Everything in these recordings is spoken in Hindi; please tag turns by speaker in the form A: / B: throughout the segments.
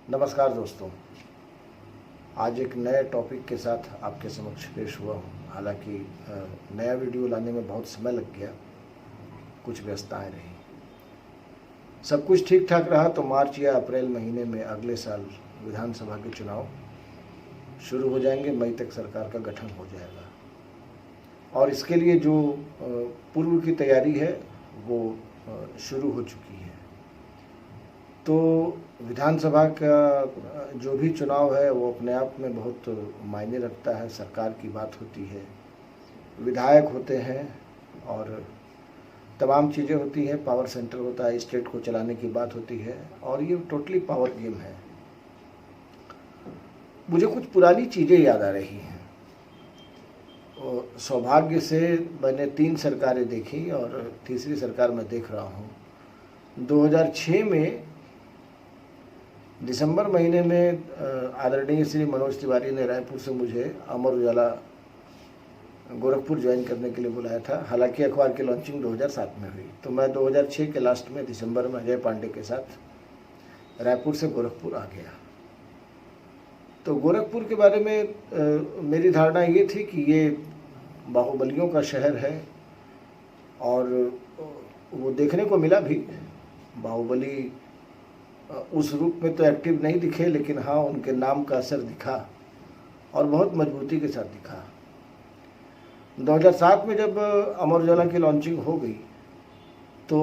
A: नमस्कार दोस्तों, आज एक नए टॉपिक के साथ आपके समक्ष पेश हुआ हूँ। हालांकि नया वीडियो लाने में बहुत समय लग गया, कुछ व्यस्तताएं रही। सब कुछ ठीक ठाक रहा तो मार्च या अप्रैल महीने में अगले साल विधानसभा के चुनाव शुरू हो जाएंगे। मई तक सरकार का गठन हो जाएगा और इसके लिए जो पूर्व की तैयारी है वो शुरू हो चुकी है। तो विधानसभा का जो भी चुनाव है वो अपने आप में बहुत मायने रखता है। सरकार की बात होती है, विधायक होते हैं और तमाम चीज़ें होती हैं। पावर सेंटर होता है, स्टेट को चलाने की बात होती है और ये टोटली पावर गेम है। मुझे कुछ पुरानी चीज़ें याद आ रही हैं। सौभाग्य से मैंने 3 सरकारें देखी और तीसरी सरकार मैं देख रहा हूँ। 2006 में दिसंबर महीने में आदरणीय श्री मनोज तिवारी ने रायपुर से मुझे अमर उजाला गोरखपुर ज्वाइन करने के लिए बुलाया था। हालांकि अखबार की लॉन्चिंग 2007 में हुई, तो मैं 2006 के लास्ट में दिसंबर में अजय पांडे के साथ रायपुर से गोरखपुर आ गया। तो गोरखपुर के बारे में मेरी धारणा ये थी कि ये बाहुबलियों का शहर है और वो देखने को मिला भी। बाहुबली उस रूप में तो एक्टिव नहीं दिखे, लेकिन हाँ उनके नाम का असर दिखा और बहुत मजबूती के साथ दिखा। 2007 में जब अमर उजाला की लॉन्चिंग हो गई तो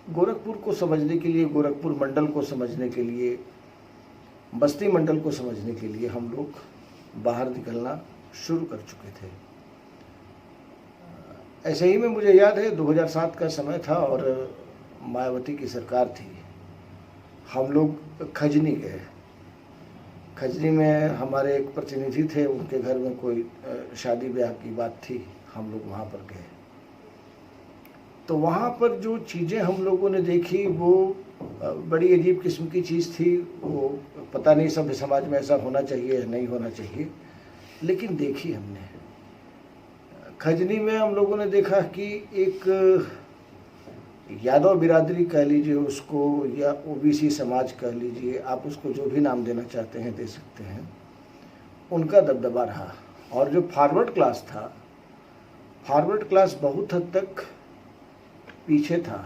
A: गोरखपुर को समझने के लिए, गोरखपुर मंडल को समझने के लिए, बस्ती मंडल को समझने के लिए हम लोग बाहर निकलना शुरू कर चुके थे। ऐसे ही में मुझे याद है 2007 का समय था और मायावती की सरकार थी। हम लोग खजनी गए। खजनी में हमारे एक प्रतिनिधि थे, उनके घर में कोई शादी ब्याह की बात थी, हम लोग वहाँ पर गए। तो वहाँ पर जो चीज़ें हम लोगों ने देखी वो बड़ी अजीब किस्म की चीज़ थी। वो पता नहीं सभ्य समाज में ऐसा होना चाहिए या नहीं होना चाहिए, लेकिन देखी हमने। खजनी में हम लोगों ने देखा कि एक यादव बिरादरी कह लीजिए उसको, या ओबीसी समाज कह लीजिए, आप उसको जो भी नाम देना चाहते हैं दे सकते हैं, उनका दबदबा रहा। और जो फॉरवर्ड क्लास था, फॉरवर्ड क्लास बहुत हद तक पीछे था।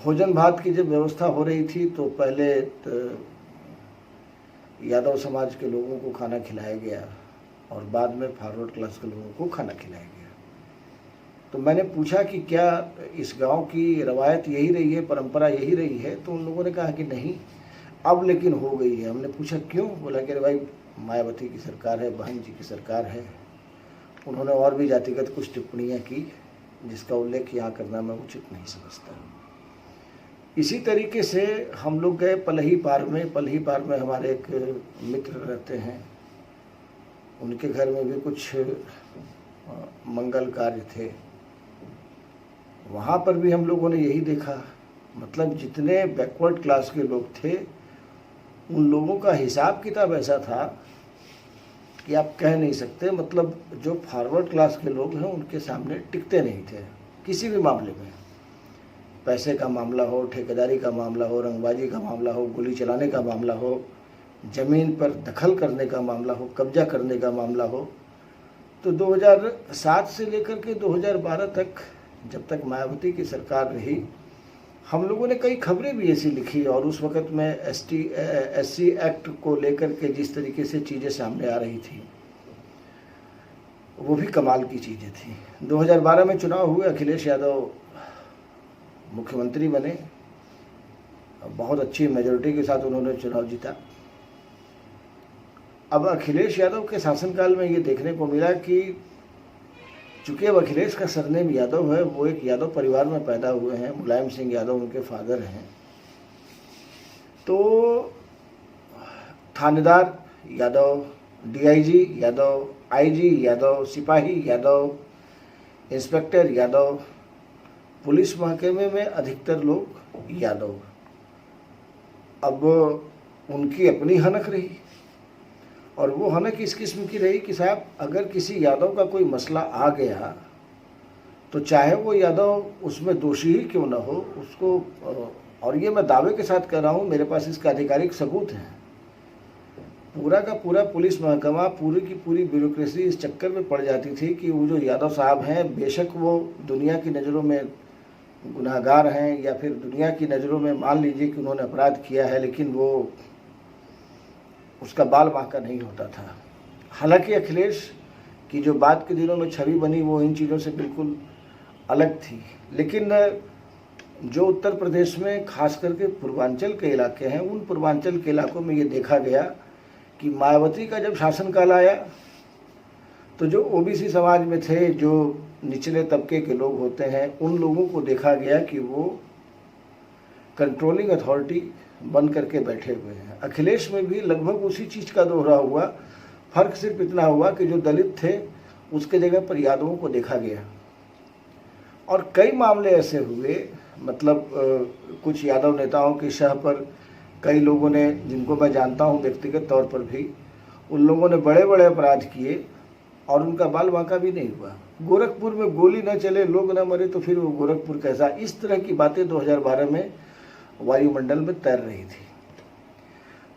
A: भोजन भात की जब व्यवस्था हो रही थी तो पहले यादव समाज के लोगों को खाना खिलाया गया और बाद में फॉरवर्ड क्लास के लोगों को खाना खिलाया गया। तो मैंने पूछा कि क्या इस गांव की रवायत यही रही है, परंपरा यही रही है? तो उन लोगों ने कहा कि नहीं, अब लेकिन हो गई है। हमने पूछा क्यों? बोला कि अरे भाई मायावती की सरकार है, बहन जी की सरकार है। उन्होंने और भी जातिगत कुछ टिप्पणियाँ की जिसका उल्लेख यहाँ करना मैं उचित नहीं समझता। इसी तरीके से हम लोग गए पलही पार में। पलही पार में हमारे एक मित्र रहते हैं, उनके घर में भी कुछ मंगल कार्य थे। वहाँ पर भी हम लोगों ने यही देखा। मतलब जितने बैकवर्ड क्लास के लोग थे उन लोगों का हिसाब किताब ऐसा था कि आप कह नहीं सकते। मतलब जो फॉरवर्ड क्लास के लोग हैं उनके सामने टिकते नहीं थे किसी भी मामले में। पैसे का मामला हो, ठेकेदारी का मामला हो, रंगबाजी का मामला हो, गोली चलाने का मामला हो, ज़मीन पर दखल करने का मामला हो, कब्जा करने का मामला हो। तो 2007 से लेकर के 2012 तक, जब तक मायावती की सरकार रही, हम लोगों ने कई खबरें भी ऐसी लिखी। और उस वक़्त में एससी एक्ट को लेकर के जिस तरीके से चीज़ें सामने आ रही थी वो भी कमाल की चीज़ें थी। 2012 में चुनाव हुए, अखिलेश यादव मुख्यमंत्री बने, बहुत अच्छी मेजॉरिटी के साथ उन्होंने चुनाव जीता। अब अखिलेश यादव के शासनकाल में ये देखने को मिला कि चूँकि अब अखिलेश का सरनेम यादव है, वो एक यादव परिवार में पैदा हुए हैं, मुलायम सिंह यादव उनके फादर हैं। तो थानेदार यादव, डीआईजी यादव, आईजी यादव, सिपाही यादव, इंस्पेक्टर यादव, पुलिस महकमे में अधिकतर लोग यादव। अब उनकी अपनी हनक रही और वो हनक इस किस्म की रही कि साहब अगर किसी यादव का कोई मसला आ गया तो चाहे वो यादव उसमें दोषी ही क्यों ना हो, उसको और ये मैं दावे के साथ कह रहा हूँ, मेरे पास इसका आधिकारिक सबूत है। पूरा का पूरा पुलिस महकमा, पूरी की पूरी ब्यूरोक्रेसी इस चक्कर में पड़ जाती थी कि वो जो यादव साहब हैं, बेशक वो दुनिया की नज़रों में गुनाहगार हैं या फिर दुनिया की नज़रों में मान लीजिए कि उन्होंने अपराध किया है, लेकिन वो उसका बाल बांका नहीं होता था। हालांकि अखिलेश की जो बाद के दिनों में छवि बनी वो इन चीज़ों से बिल्कुल अलग थी। लेकिन जो उत्तर प्रदेश में खास करके पूर्वांचल के इलाके हैं, उन पूर्वांचल के इलाकों में ये देखा गया कि मायावती का जब शासनकाल आया तो जो ओबीसी समाज में थे, जो निचले तबके के लोग होते हैं, उन लोगों को देखा गया कि वो कंट्रोलिंग अथॉरिटी बन करके बैठे हुए हैं। अखिलेश में भी लगभग उसी चीज़ का दोहरा हुआ। फर्क सिर्फ इतना हुआ कि जो दलित थे उसके जगह पर यादवों को देखा गया। और कई मामले ऐसे हुए, मतलब कुछ यादव नेताओं की शह पर कई लोगों ने, जिनको मैं जानता हूं व्यक्तिगत तौर पर भी, उन लोगों ने बड़े बड़े अपराध किए और उनका बाल बांका भी नहीं हुआ। गोरखपुर में गोली न चले, लोग न मरे तो फिर वो गोरखपुर कैसा, इस तरह की बातें 2012 में वायुमंडल में तैर रही थी।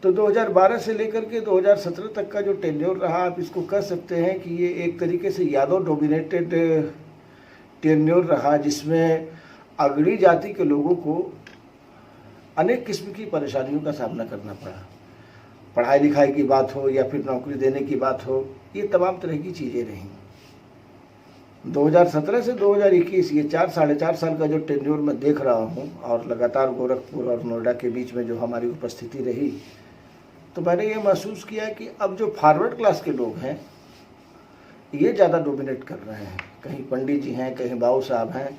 A: तो 2012 से लेकर के 2017 तक का जो टेन्योर रहा, आप इसको कह सकते हैं कि ये एक तरीके से यादव डोमिनेटेड टेन्योर रहा, जिसमें अगड़ी जाति के लोगों को अनेक किस्म की परेशानियों का सामना करना पड़ा। पढ़ाई लिखाई की बात हो या फिर नौकरी देने की बात हो, ये तमाम तरह की चीज़ें रहीं। 2017 से 2021 ये 4-4.5 साल का जो टेन्योर मैं देख रहा हूँ, और लगातार गोरखपुर और नोएडा के बीच में जो हमारी उपस्थिति रही, तो मैंने ये महसूस किया कि अब जो फॉरवर्ड क्लास के लोग हैं ये ज़्यादा डोमिनेट कर रहे हैं। कहीं पंडित जी हैं, कहीं बाबू साहब हैं।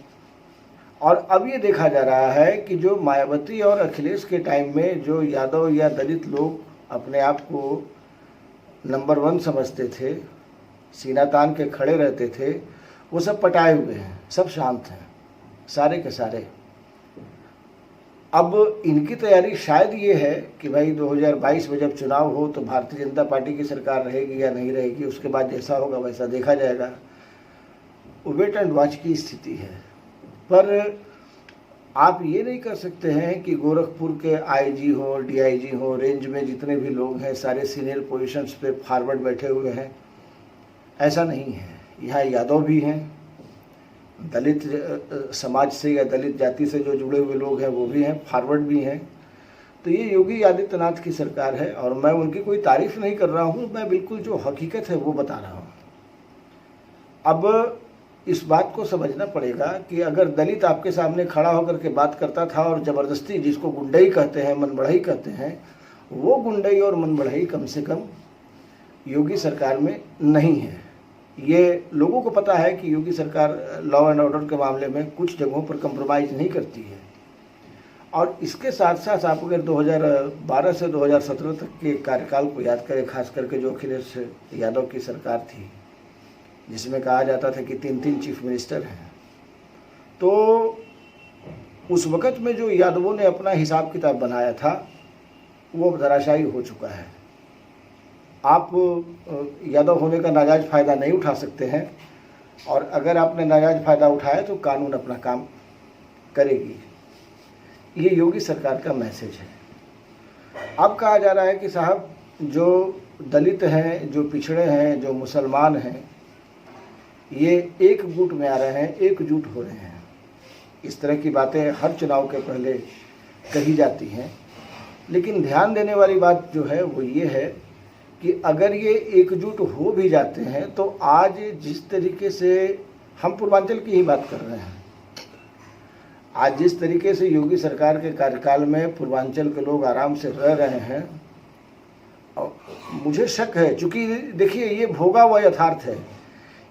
A: और अब ये देखा जा रहा है कि जो मायावती और अखिलेश के टाइम में जो यादव या दलित लोग अपने आप को नंबर 1 समझते थे, सीना तान के खड़े रहते थे, वो सब पटाए हुए हैं, सब शांत हैं, सारे के सारे। अब इनकी तैयारी शायद ये है कि भाई 2022 में जब चुनाव हो तो भारतीय जनता पार्टी की सरकार रहेगी या नहीं रहेगी, उसके बाद जैसा होगा वैसा देखा जाएगा। वेट एंड वॉच की स्थिति है। पर आप ये नहीं कर सकते हैं कि गोरखपुर के आईजी हो, डीआईजी हो, रेंज में जितने भी लोग हैं सारे सीनियर पोजीशंस पे फॉरवर्ड बैठे हुए हैं। ऐसा नहीं है। यहाँ यादव भी हैं, दलित समाज से या दलित जाति से जो जुड़े हुए लोग हैं वो भी हैं, फॉरवर्ड भी हैं। तो ये योगी आदित्यनाथ की सरकार है और मैं उनकी कोई तारीफ नहीं कर रहा हूँ, मैं बिल्कुल जो हकीकत है वो बता रहा हूँ। अब इस बात को समझना पड़ेगा कि अगर दलित आपके सामने खड़ा होकर के बात करता था और ज़बरदस्ती, जिसको गुंडई कहते हैं, मन बढ़ाई कहते हैं, वो गुंडई और मन बढ़ाई कम से कम योगी सरकार में नहीं है। ये लोगों को पता है कि योगी सरकार लॉ एंड ऑर्डर के मामले में कुछ जगहों पर कंप्रोमाइज़ नहीं करती है। और इसके साथ साथ आप अगर 2012 से 2017 तक के कार्यकाल को याद करें, खास करके जो अखिलेश यादव की सरकार थी, जिसमें कहा जाता था कि 3 चीफ मिनिस्टर हैं, तो उस वक़्त में जो यादवों ने अपना हिसाब किताब बनाया था वो अब धराशायी हो चुका है। आप यादव होने का नाजायज़ फ़ायदा नहीं उठा सकते हैं, और अगर आपने नाजायज़ फ़ायदा उठाया तो कानून अपना काम करेगी। ये योगी सरकार का मैसेज है। अब कहा जा रहा है कि साहब जो दलित हैं, जो पिछड़े हैं, जो मुसलमान हैं, ये एक गुट में आ रहे हैं, एकजुट हो रहे हैं। इस तरह की बातें हर चुनाव के पहले कही जाती हैं, लेकिन ध्यान देने वाली बात जो है वो ये है कि अगर ये एकजुट हो भी जाते हैं तो आज जिस तरीके से, हम पूर्वांचल की ही बात कर रहे हैं, आज जिस तरीके से योगी सरकार के कार्यकाल में पूर्वांचल के लोग आराम से रह रहे हैं, और मुझे शक है, चूँकि देखिए ये भोगा हुआ यथार्थ है,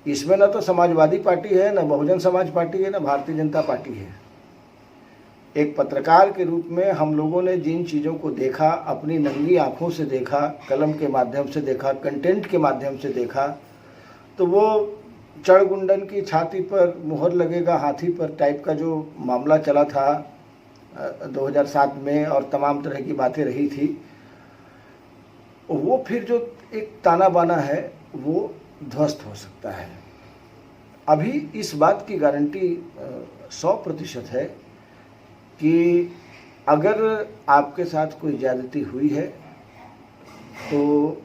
A: इसमें न तो समाजवादी पार्टी है, न बहुजन समाज पार्टी है, न भारतीय जनता पार्टी है। एक पत्रकार के रूप में हम लोगों ने जिन चीज़ों को देखा, अपनी नंगी आँखों से देखा, कलम के माध्यम से देखा, कंटेंट के माध्यम से देखा, तो वो चढ़गुंडन की छाती पर मुहर लगेगा हाथी पर टाइप का जो मामला चला था 2007 में, और तमाम तरह की बातें रही थी, वो फिर जो एक ताना बाना है वो ध्वस्त हो सकता है। अभी इस बात की गारंटी 100% है कि अगर आपके साथ कोई ज़्यादती हुई है तो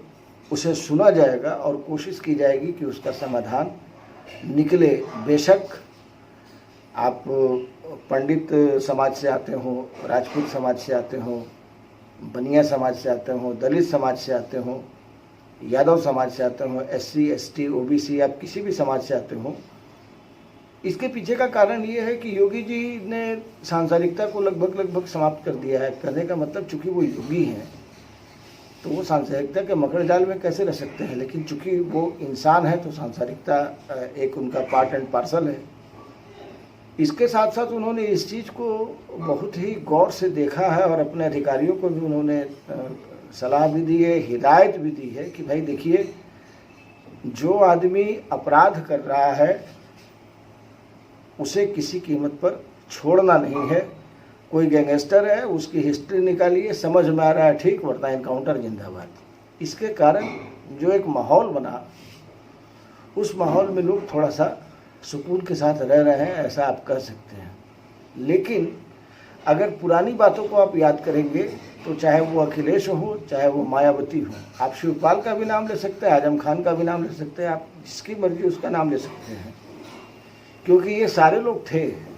A: उसे सुना जाएगा और कोशिश की जाएगी कि उसका समाधान निकले। बेशक आप पंडित समाज से आते हो, राजपूत समाज से आते हो, बनिया समाज से आते हो, दलित समाज से आते हो, यादव समाज से आते हो, SC ST OBC, आप किसी भी समाज से आते हो, इसके पीछे का कारण ये है कि योगी जी ने सांसारिकता को लगभग समाप्त कर दिया है। कहने का मतलब चूंकि वो योगी हैं तो वो सांसारिकता के मकड़ जाल में कैसे रह सकते हैं, लेकिन चूंकि वो इंसान है तो सांसारिकता एक उनका पार्ट एंड पार्सल है। इसके साथ साथ उन्होंने इस चीज़ को बहुत ही गौर से देखा है और अपने अधिकारियों को भी उन्होंने सलाह भी दी है, हिदायत भी दी है कि भाई देखिए, जो आदमी अपराध कर रहा है उसे किसी कीमत पर छोड़ना नहीं है। कोई गैंगस्टर है, उसकी हिस्ट्री निकालिए, समझ में आ रहा है ठीक, वरना एनकाउंटर जिंदाबाद। इसके कारण जो एक माहौल बना, उस माहौल में लोग थोड़ा सा सुकून के साथ रह रहे हैं, ऐसा आप कह सकते हैं। लेकिन अगर पुरानी बातों को आप याद करेंगे तो चाहे वो अखिलेश हो, चाहे वो मायावती हो, आप शिवपाल का भी नाम ले सकते हैं, आजम खान का भी नाम ले सकते हैं, आप जिसकी मर्जी उसका नाम ले सकते हैं, क्योंकि ये सारे लोग थे।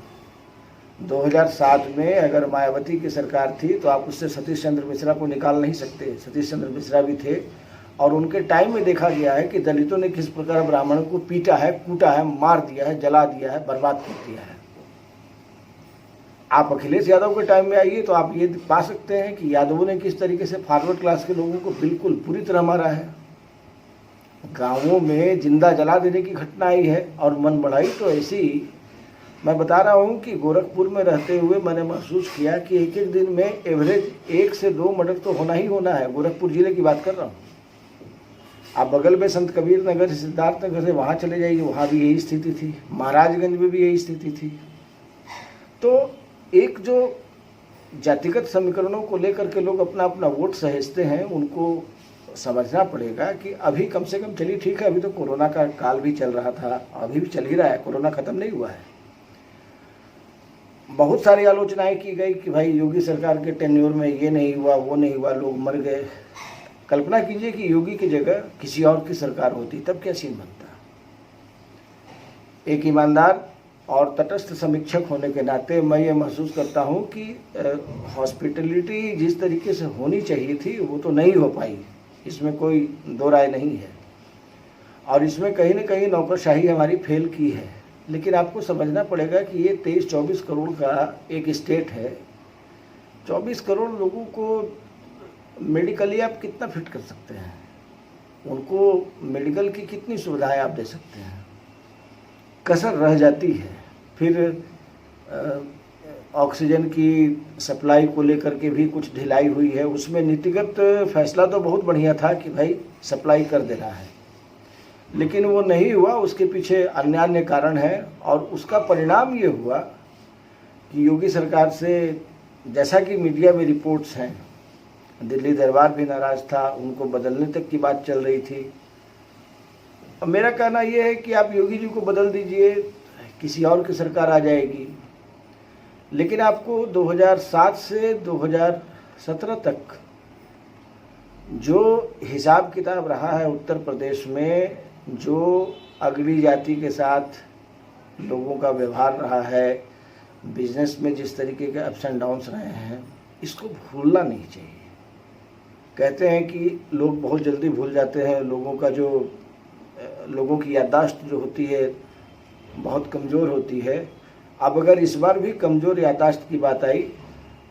A: 2007 में अगर मायावती की सरकार थी तो आप उससे सतीश चंद्र मिश्रा को निकाल नहीं सकते। सतीश चंद्र मिश्रा भी थे और उनके टाइम में देखा गया है कि दलितों ने किस प्रकार ब्राह्मणों को पीटा है, कूटा है, मार दिया है, जला दिया है, बर्बाद कर दिया है। आप अखिलेश यादव के टाइम में आइए तो आप ये पा सकते हैं कि यादवों ने किस तरीके से फॉरवर्ड क्लास के लोगों को बिल्कुल पूरी तरह मारा है। गाँवों में जिंदा जला देने की घटना आई है और मन बढ़ाई तो ऐसी। मैं बता रहा हूँ कि गोरखपुर में रहते हुए मैंने महसूस किया कि एक एक दिन में एवरेज 1 से 2 मर्डर तो होना ही होना है। गोरखपुर जिले की बात कर रहा हूँ। आप बगल में संत कबीर नगर, सिद्धार्थ नगर से वहाँ चले जाइए, वहाँ भी यही स्थिति थी। महाराजगंज में भी यही स्थिति थी। तो एक जो जातिगत समीकरणों को लेकर के लोग अपना अपना वोट सहेजते हैं, उनको समझना पड़ेगा कि अभी कम से कम, चलिए ठीक है, अभी तो कोरोना का काल भी चल रहा था, अभी भी चल ही रहा है, कोरोना ख़त्म नहीं हुआ है। बहुत सारी आलोचनाएं की गई कि भाई योगी सरकार के टेन्योर में ये नहीं हुआ, वो नहीं हुआ, लोग मर गए। कल्पना कीजिए कि योगी की जगह किसी और की सरकार होती, तब क्या सीन बनता। एक ईमानदार और तटस्थ समीक्षक होने के नाते मैं ये महसूस करता हूँ कि हॉस्पिटलिटी जिस तरीके से होनी चाहिए थी वो तो नहीं हो पाई, इसमें कोई दो राय नहीं है। और इसमें कहीं ना कहीं नौकरशाही हमारी फेल की है। लेकिन आपको समझना पड़ेगा कि ये 23-24 करोड़ का एक स्टेट है। 24 करोड़ लोगों को मेडिकली आप कितना फिट कर सकते हैं, उनको मेडिकल की कितनी सुविधाएं आप दे सकते हैं, कसर रह जाती है। फिर ऑक्सीजन की सप्लाई को लेकर के भी कुछ ढिलाई हुई है। उसमें नीतिगत फैसला तो बहुत बढ़िया था कि भाई सप्लाई कर देना है, लेकिन वो नहीं हुआ। उसके पीछे अन्य कारण है और उसका परिणाम ये हुआ कि योगी सरकार से, जैसा कि मीडिया में रिपोर्ट्स हैं, दिल्ली दरबार भी नाराज़ था, उनको बदलने तक की बात चल रही थी। अब मेरा कहना यह है कि आप योगी जी को बदल दीजिए, किसी और की सरकार आ जाएगी, लेकिन आपको 2007 से 2017 तक जो हिसाब किताब रहा है उत्तर प्रदेश में, जो अगली जाति के साथ लोगों का व्यवहार रहा है, बिजनेस में जिस तरीके के अप्स एंड डाउन्स रहे हैं, इसको भूलना नहीं चाहिए। कहते हैं कि लोग बहुत जल्दी भूल जाते हैं, लोगों की याददाश्त जो होती है बहुत कमज़ोर होती है। अब अगर इस बार भी कमज़ोर याददाश्त की बात आई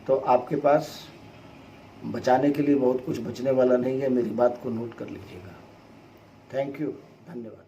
A: तो आपके पास बचाने के लिए बहुत कुछ बचने वाला नहीं है। मेरी बात को नोट कर लीजिएगा। थैंक यू, धन्यवाद।